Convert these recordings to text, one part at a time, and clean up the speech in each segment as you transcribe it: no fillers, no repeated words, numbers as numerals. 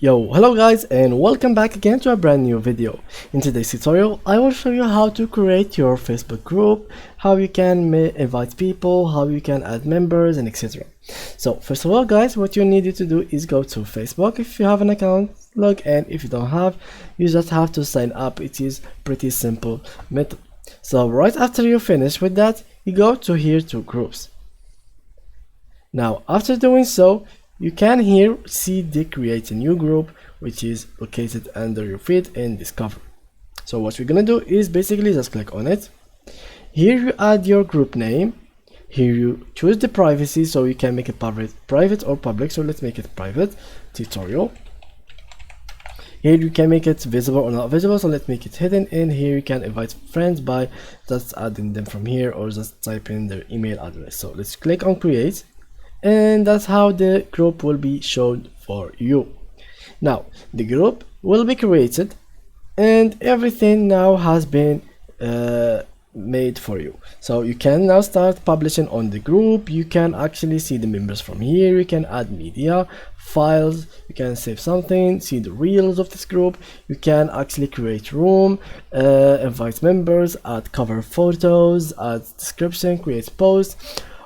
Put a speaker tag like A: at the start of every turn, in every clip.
A: Yo, hello guys and welcome back again to a brand new video. In today's tutorial, I will show you how to create your Facebook group, how you can invite people, how you can add members and etc. So first of all guys, what you need to do is go to Facebook. If you have an account, log in. If you don't have, you just have to sign up. It is pretty simple method. So right after you finish with that, you go to here to groups. Now after doing so, you can here see the create a new group, which is located under your feed in discover. So what we're gonna do is basically just click on it. Here you add your group name. Here you choose the privacy, so you can make it private or public. So let's make it private tutorial. Here you can make it visible or not visible, so let's make it hidden. And here you can invite friends by just adding them from here or just type in their email address. So let's click on create, and that's how the group will be shown for you. Now the group will be created and everything now has been made for you, so you can now start publishing on the group. You can actually see the members from here. You can add media files, you can save something, see the reels of this group. You can actually create room, invite members, add cover photos, add description, create posts.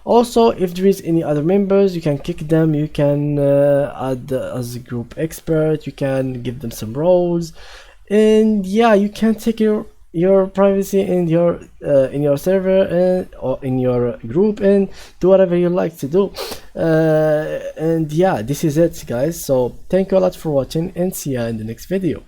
A: Also, if there is any other members, you can kick them. You can add as a group expert. You can give them some roles, and yeah, you can take your privacy in your server or in your group and do whatever you like to do. And yeah, this is it guys. So thank you a lot for watching and see ya in the next video.